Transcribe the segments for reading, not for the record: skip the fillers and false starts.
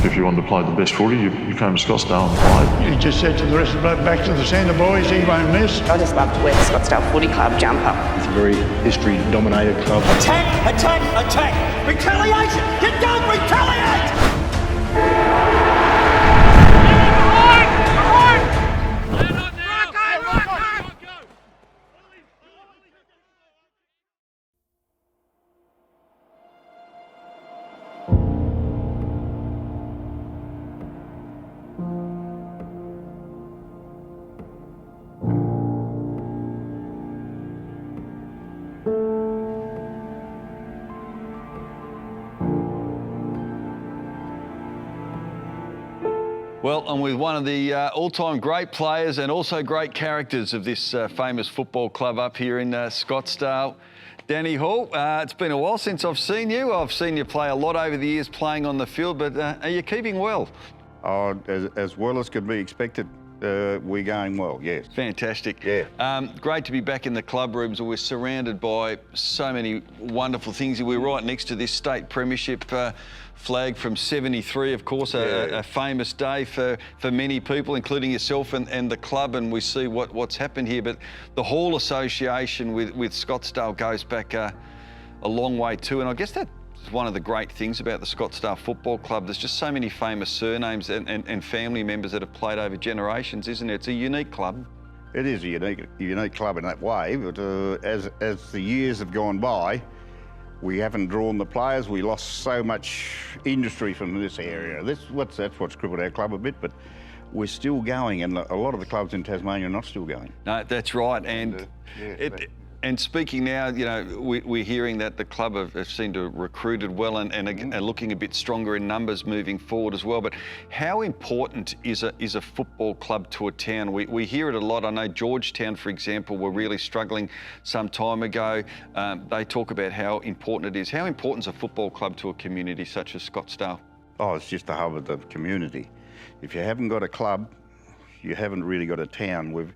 if you wanted to play the best footy, you came to Scottsdale and played. He just said to the rest of the blood, back to the centre, boys, he won't miss. I just love to wear the Scottsdale Footy Club jumper. It's a very history-dominated club. Attack, attack, attack! Retaliation! Get down, retaliate! Well, I'm with one of the all-time great players and also great characters of this famous football club up here in Scottsdale. Danny Hall, it's been a while since I've seen you. I've seen you play a lot over the years playing on the field, but are you keeping well? Oh, as well as could be expected. We're going well, yes. Fantastic. Yeah. Great to be back in the club rooms. We're surrounded by so many wonderful things. We're right next to this State Premiership flag from '73, of course, a famous day for many people, including yourself and the club, and we see what's happened here. But the Hall association with Scottsdale goes back a long way too, and I guess that's one of the great things about the Scottsdale Football Club. There's just so many famous surnames and family members that have played over generations, isn't it? It's a unique club. It is a unique club in that way, but as the years have gone by, we haven't drawn the players. We lost so much industry from this area. That's what's crippled our club a bit, but we're still going, and a lot of the clubs in Tasmania are not still going. No, that's right. And speaking now, you know, we're hearing that the club have seemed to have recruited well and are looking a bit stronger in numbers moving forward as well. But how important is a football club to a town? We hear it a lot. I know Georgetown, for example, were really struggling some time ago. They talk about how important it is. How important is a football club to a community such as Scottsdale? Oh, it's just the hub of the community. If you haven't got a club, you haven't really got a town.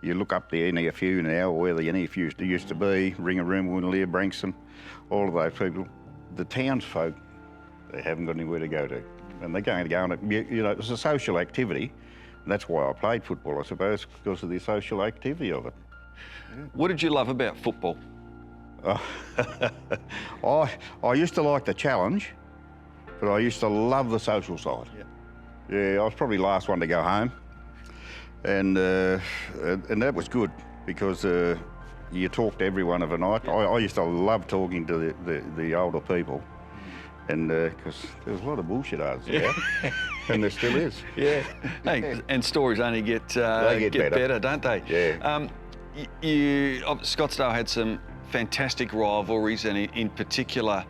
You look up the NEFU now, or where the NEFU used to be, Ringarooma, Windermere, Branxton, all of those people. The townsfolk, they haven't got anywhere to go to. And they're going to go on, you know, it's a social activity. And that's why I played football, I suppose, because of the social activity of it. What did you love about football? I used to like the challenge, but I used to love the social side. Yeah, I was probably the last one to go home. And that was good because you talk to everyone of a night. I used to love talking to the older people, and because there was a lot of bullshit out there, and there still is. Yeah. Hey, and stories only get better, don't they? Yeah. Scottsdale had some fantastic rivalries, and in particular,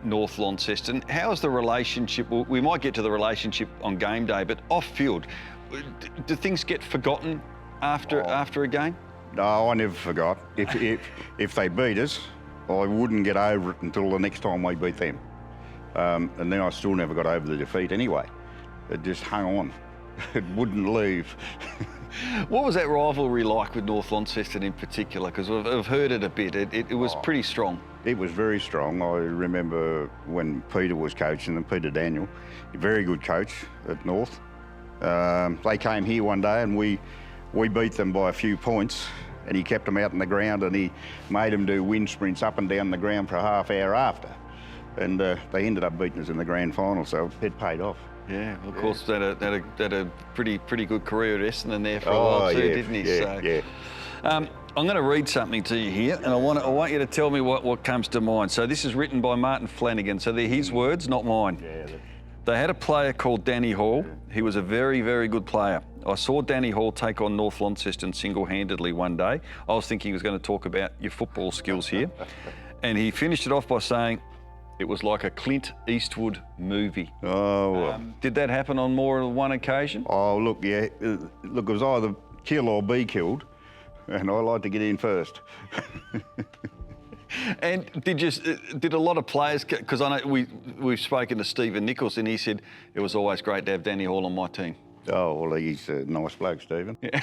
North Launceston. How's the relationship? Well, we might get to the relationship on game day, but off field. Do things get forgotten after a game? No, I never forgot. If they beat us, I wouldn't get over it until the next time we beat them. And then I still never got over the defeat anyway. It just hung on. It wouldn't leave. What was that rivalry like with North Launceston in particular? Because I've heard it a bit. It was pretty strong. It was very strong. I remember when Peter was coaching them, Peter Daniel, a very good coach at North. They came here one day and we beat them by a few points, and he kept them out in the ground and he made them do wind sprints up and down the ground for a half hour after. And they ended up beating us in the grand final, so it paid off. Yeah, of course, they had a pretty good career at Essendon there for a while too, didn't he? Yeah. I'm going to read something to you here, and I want you to tell me what comes to mind. So this is written by Martin Flanagan, so they're his words, not mine. Yeah. They had a player called Danny Hall. He was a very, very good player. I saw Danny Hall take on North Launceston single-handedly one day. I was thinking he was going to talk about your football skills here. And he finished it off by saying, it was like a Clint Eastwood movie. Oh, well. Did that happen on more than one occasion? Oh, look, yeah. Look, it was either kill or be killed, and I like to get in first. And did a lot of players, because I know we've spoken to Stephen Nichols, and he said it was always great to have Danny Hall on my team. Oh, well, he's a nice bloke, Stephen. Yeah.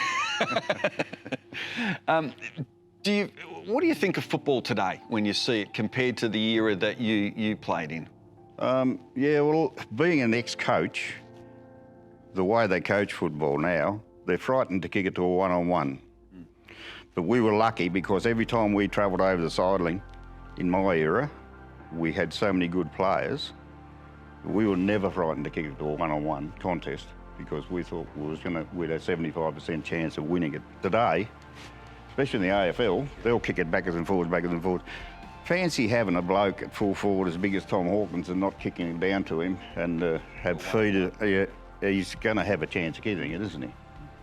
What do you think of football today when you see it compared to the era that you played in? Yeah, well, being an ex-coach, the way they coach football now, they're frightened to kick it to a one-on-one. But we were lucky because every time we travelled over the sideline, in my era, we had so many good players. We were never frightened to kick it to a one-on-one contest because we thought we'd a 75% chance of winning it. Today, especially in the AFL, they'll kick it backwards and forwards, backwards and forwards. Fancy having a bloke at full forward as big as Tom Hawkins and not kicking it down to him and have feed it. He's going to have a chance of getting it, isn't he?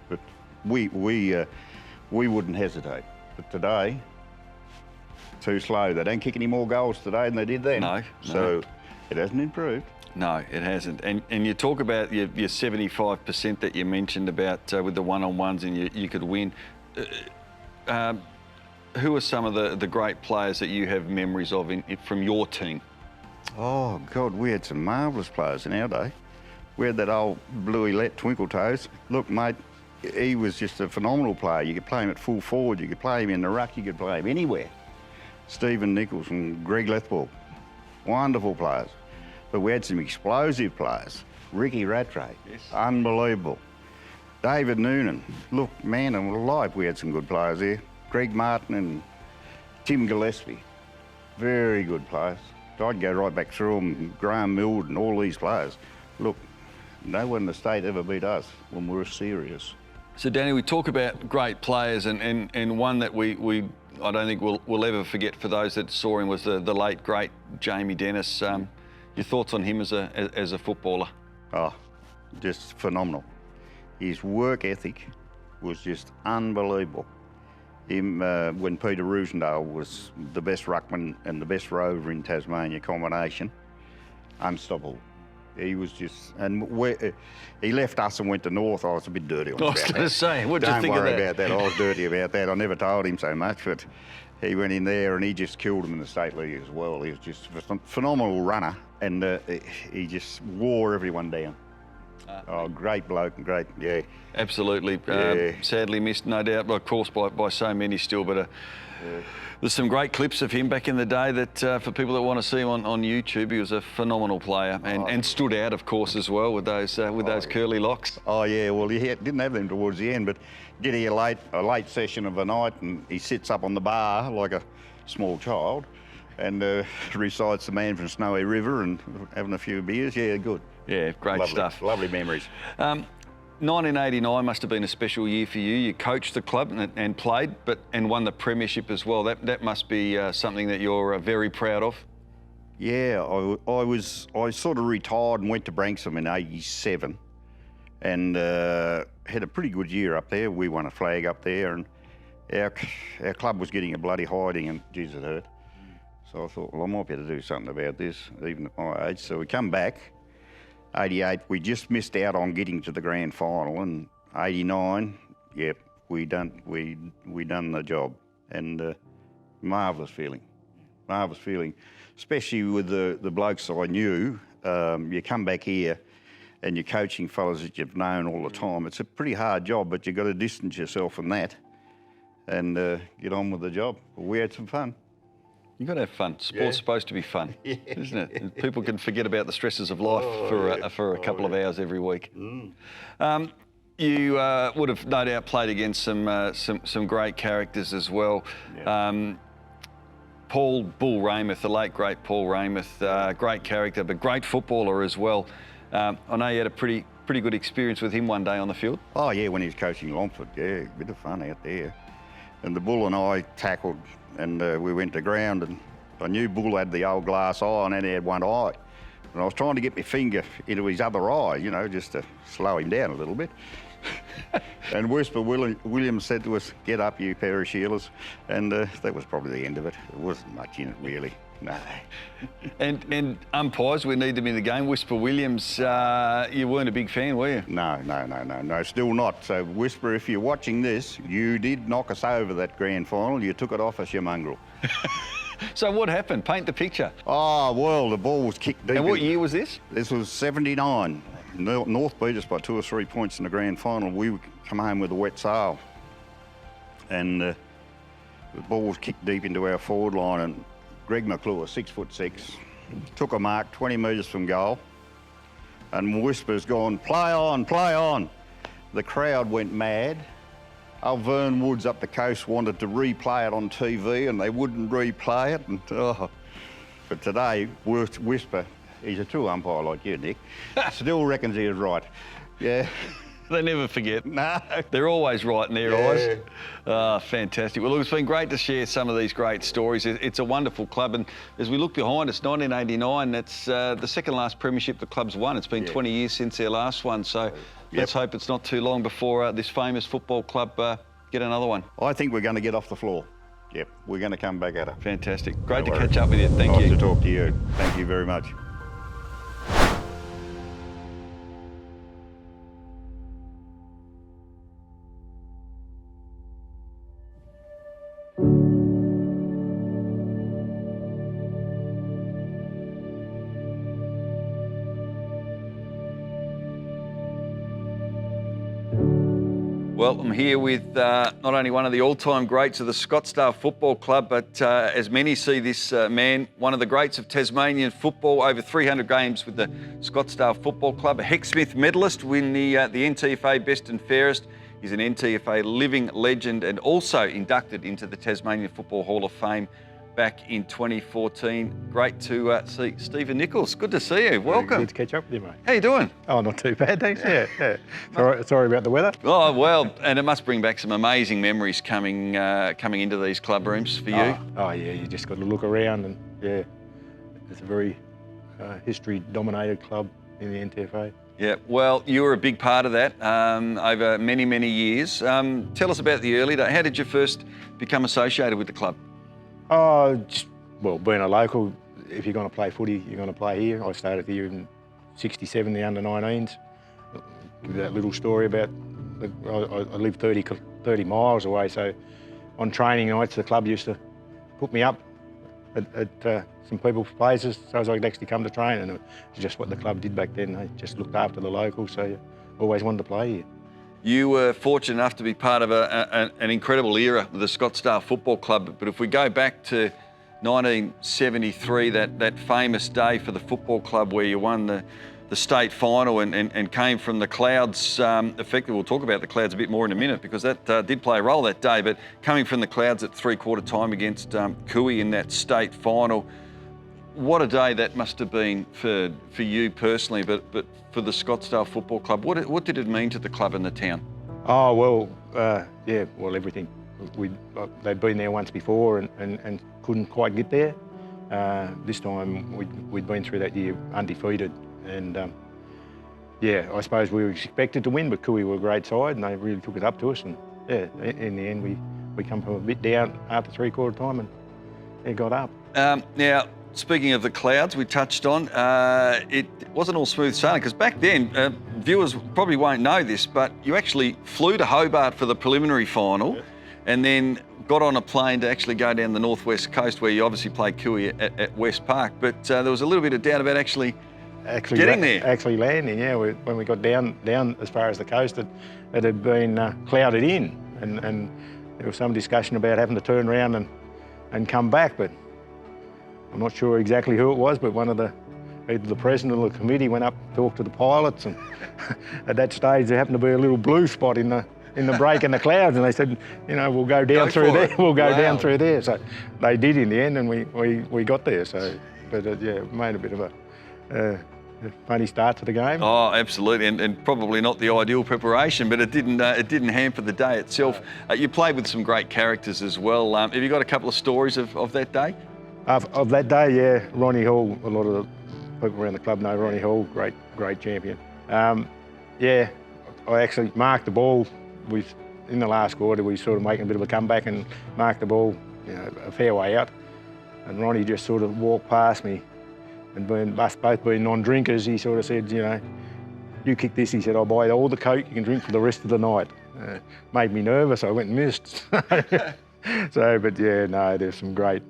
But we wouldn't hesitate. But today, too slow. They don't kick any more goals today than they did then. No. So it hasn't improved. No, it hasn't. And you talk about your 75% that you mentioned about with the one-on-ones and you could win. Who are some of the great players that you have memories of from your team? Oh, God, we had some marvellous players in our day. We had that old Bluey Let Twinkle Toes. Look, mate, he was just a phenomenal player. You could play him at full forward, you could play him in the ruck, you could play him anywhere. Stephen Nichols and Greg Lethball, wonderful players. But we had some explosive players. Ricky Rattray, yes. Unbelievable. David Noonan, look, man, I'm alive, we had some good players there. Greg Martin and Tim Gillespie, very good players. I'd go right back through them, Graham Mild and all these players. Look, no one in the state ever beat us when we were serious. So, Danny, we talk about great players and one that I don't think we'll ever forget for those that saw him was the late, great Jamie Dennis. Your thoughts on him as a footballer? Oh, just phenomenal. His work ethic was just unbelievable. Him, when Peter Roosendale was the best ruckman and the best rover in Tasmania combination, unstoppable. He was just, and he left us and went to North. I was a bit dirty on that. I was going to say, what did you think of that? Don't worry about that. I was dirty about that. I never told him so much, but he went in there and he just killed him in the State League as well. He was just a phenomenal runner and he just wore everyone down. Great bloke and great, yeah. Absolutely. Yeah. Sadly missed, no doubt, of course, by so many still, but there's some great clips of him back in the day that for people that want to see him on YouTube, he was a phenomenal player and stood out, of course, as well with those curly locks. Oh, yeah, well, he didn't have them towards the end, but get here a late session of the night and he sits up on the bar like a small child and recites The Man from Snowy River and having a few beers. Yeah, good. Yeah, great stuff. Lovely memories. 1989 must have been a special year for you. You coached the club and played, and won the Premiership as well. That must be something that you're very proud of. Yeah, I sort of retired and went to Branksome in '87, and had a pretty good year up there. We won a flag up there, and our club was getting a bloody hiding, and geez, it hurt. So I thought, well, I might be able to do something about this, even at my age. So we come back. 88, we just missed out on getting to the grand final, and 89, yep, we done the job, and marvellous feeling, especially with the blokes I knew. You come back here, and you're coaching fellas that you've known all the time. It's a pretty hard job, but you've got to distance yourself from that, and get on with the job. But we had some fun. You've got to have fun. Sport's supposed to be fun, isn't it? People can forget about the stresses of life for a couple of hours every week. You would have no doubt played against some great characters as well. Yeah. Bull Raymouth, the late great Paul Raymouth, great character, but great footballer as well. I know you had a pretty good experience with him one day on the field. Oh yeah, when he was coaching Longford, yeah, a bit of fun out there. And the Bull and I tackled, and we went to ground, and I knew Bull had the old glass eye and he had one eye. And I was trying to get my finger into his other eye, you know, just to slow him down a little bit. And Whisper Williams said to us, "Get up, you pair of Sheilas." And that was probably the end of it. There wasn't much in it, really. No. And umpires, we need them in the game. Whisper Williams, you weren't a big fan, were you? No, still not. So, Whisper, if you're watching this, you did knock us over that grand final. You took it off us, you mongrel. So what happened? Paint the picture. Oh, well, the ball was kicked deep. And what year was this? This was 79. North beat us by 2 or 3 points in the grand final. We come home with a wet sail. And the ball was kicked deep into our forward line, and Greg McClure, 6'6", took a mark 20 metres from goal, and Whisper's gone, play on, play on. The crowd went mad. Old Vern Woods up the coast wanted to replay it on TV, and they wouldn't replay it. And, But today, Whisper, he's a true umpire like you, Nick, still reckons he was right. Yeah. They never forget. No. They're always right in their eyes. Fantastic. Well, look, it's been great to share some of these great stories. It's a wonderful club, and as we look behind us, 1989, that's the second last premiership the club's won. It's been 20 years since their last one, so let's hope it's not too long before this famous football club get another one. I think we're going to get off the floor. Yep, we're going to come back at it. Fantastic. Great to catch up with you. Thank you. Nice to talk to you. Thank you very much. Well, I'm here with not only one of the all-time greats of the Scottsdale Football Club, but as many see this man, one of the greats of Tasmanian football, over 300 games with the Scottsdale Football Club, a Heck Smith medalist, win the NTFA Best and Fairest. He's an NTFA living legend and also inducted into the Tasmanian Football Hall of Fame back in 2014. Great to see Stephen Nichols. Good to see you. Welcome. Good to catch up with you, mate. How you doing? Oh, not too bad, thanks. Yeah. Sorry about the weather. Oh, well, and it must bring back some amazing memories coming into these club rooms for you. Oh, yeah, you just got to look around and, yeah, it's a very history-dominated club in the NTFA. Yeah, well, you were a big part of that over many, many years. Tell us about the early day. How did you first become associated with the club? Well, being a local, if you're going to play footy, you're going to play here. I started here in '67, the under-19s. Give that little story about, I live 30 miles away, so on training nights, the club used to put me up at some people's places so as I could actually come to train, and it was just what the club did back then. They just looked after the locals, so you always wanted to play here. You were fortunate enough to be part of an incredible era with the Scottsdale Football Club, but if we go back to 1973, that famous day for the football club where you won the state final and came from the clouds, effectively, we'll talk about the clouds a bit more in a minute because that did play a role that day, but coming from the clouds at three-quarter time against Cooee in that state final, what a day that must have been for you personally, but for the Scottsdale Football Club. What did it mean to the club and the town? Oh, well, everything. They'd been there once before and couldn't quite get there. This time we'd been through that year undefeated, and I suppose we were expected to win, but Cooee were a great side and they really took it up to us, and in the end we come from a bit down after three-quarter time and it got up. Now, speaking of the clouds we touched on, it wasn't all smooth sailing because back then, viewers probably won't know this, but you actually flew to Hobart for the preliminary final and then got on a plane to actually go down the northwest coast where you obviously played Cooee at West Park, but there was a little bit of doubt about actually getting there. Actually landing, yeah. When we got down as far as the coast, it had been clouded in, and there was some discussion about having to turn around and come back, but I'm not sure exactly who it was, but either the president or the committee went up and talked to the pilots, and at that stage there happened to be a little blue spot in the break in the clouds, and they said, we'll go down through there. We'll go down through there. So they did in the end, and we got there. So, but it made a bit of a funny start to the game. Oh, absolutely, and probably not the ideal preparation, but it didn't hamper the day itself. You played with some great characters as well. Have you got a couple of stories of that day? Of that day, yeah, Ronnie Hall. A lot of the people around the club know Ronnie Hall, great champion. I actually marked the ball. In the last quarter, we sort of making a bit of a comeback and marked the ball, a fair way out. And Ronnie just sort of walked past me, and us both being non-drinkers, he sort of said, you kick this. He said, I'll buy all the Coke you can drink for the rest of the night. Made me nervous. I went and missed. There's some great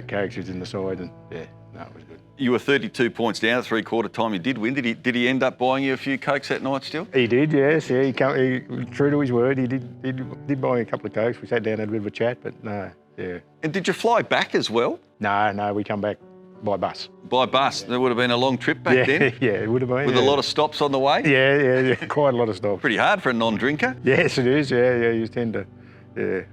characters in the side, and it was good. You were 32 points down at three-quarter time. You did win. Did he end up buying you a few Cokes that night still? He did, yes. Yeah, he true to his word. He did buy me a couple of Cokes. We sat down and had a bit of a chat, but no, yeah. And did you fly back as well? No, we come back by bus. By bus. There would have been a long trip back then. Yeah, it would have been. With a lot of stops on the way. Yeah, quite a lot of stops. Pretty hard for a non-drinker. Yes, it is. Yeah, you tend to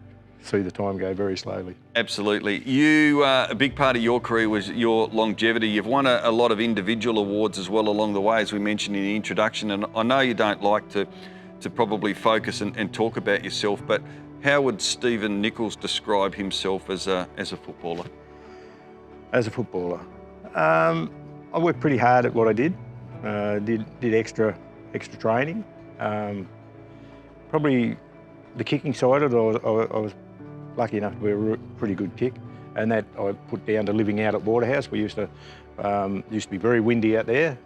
see the time go very slowly. Absolutely. You, a big part of your career was your longevity. You've won a lot of individual awards as well along the way, as we mentioned in the introduction. And I know you don't like to probably focus and talk about yourself, but how would Stephen Nichols describe himself as a footballer? As a footballer, I worked pretty hard at what I did. Did extra training. Probably the kicking side of it, I was lucky enough to be a pretty good kick, and that I put down to living out at Waterhouse. We used to be very windy out there,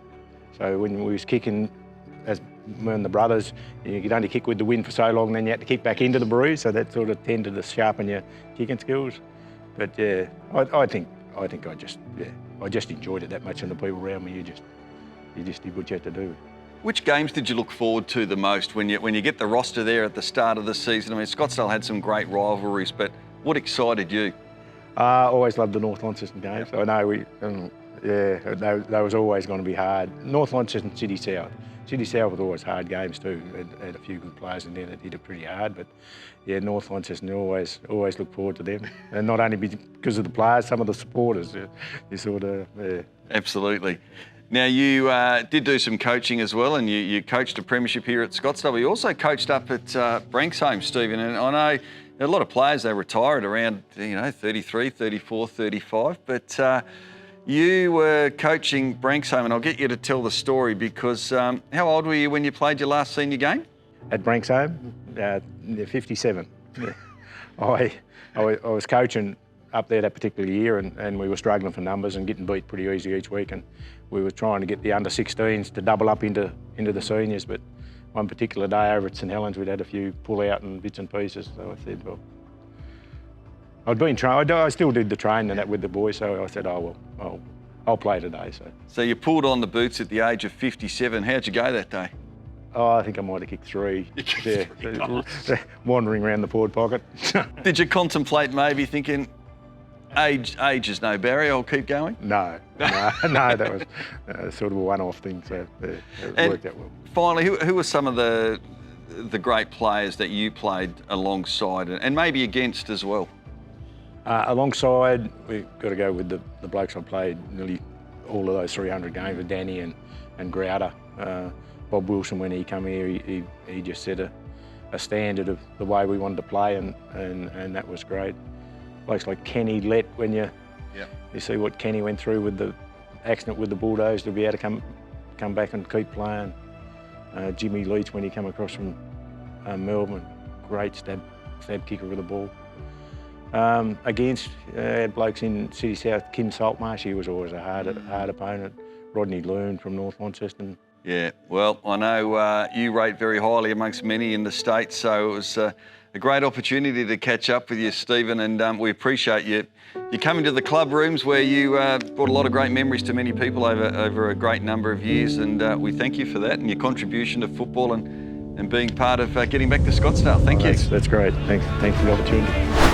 so when we was kicking, as me and the brothers, you could only kick with the wind for so long, then you had to kick back into the breeze, so that sort of tended to sharpen your kicking skills. But yeah, I think I just enjoyed it that much, and the people around me, you just did what you had to do. Which games did you look forward to the most when you get the roster there at the start of the season? I mean, Scottsdale had some great rivalries, but what excited you? I always loved the North Launceston games. I know they was always going to be hard. North Launceston, City South. City South was always hard games too. Had a few good players in there that did it pretty hard, but yeah, North Launceston, always look forward to them. And not only because of the players, some of the supporters. You sort of, yeah. Absolutely. Now, you did do some coaching as well, and you coached a premiership here at Scottsdale, but you also coached up at Branksome, Stephen, and I know a lot of players, they retired around, 33, 34, 35, but you were coaching Branksome, and I'll get you to tell the story because how old were you when you played your last senior game? At Branksome, 57. Yeah. I was coaching up there that particular year, and we were struggling for numbers and getting beat pretty easy each week, and we were trying to get the under-16s to double up into the seniors, but one particular day over at St Helens we'd had a few pull out and bits and pieces, so I said, well, I'd been trained, I still did the training and that with the boys, so I said, oh well, I'll play today. So you pulled on the boots at the age of 57. How'd you go that day? Oh, I think I might have kicked 3. Yeah, wandering around the forward pocket. Did you contemplate maybe thinking, age is no barrier, I'll keep going? No, that was sort of a one-off thing, so it worked out well. Finally, who were some of the great players that you played alongside and maybe against as well? Alongside, we've got to go with the blokes I played nearly all of those 300 games with Danny and Grouter. Bob Wilson, when he come here, he just set a standard of the way we wanted to play, and that was great. Blokes like Kenny Lett, when you see what Kenny went through with the accident with the Bulldogs, to be able to come back and keep playing. Jimmy Leach, when he come across from Melbourne, great stab kicker with the ball. Against had blokes in City South, Kim Saltmarsh, he was always a hard opponent. Rodney Loon from North Launceston. Yeah, well, I know you rate very highly amongst many in the state, so it was a great opportunity to catch up with you, Stephen, and we appreciate you coming to the club rooms where you brought a lot of great memories to many people over a great number of years, and we thank you for that and your contribution to football and being part of getting back to Scottsdale. Thank you. That's great. Thanks for the opportunity.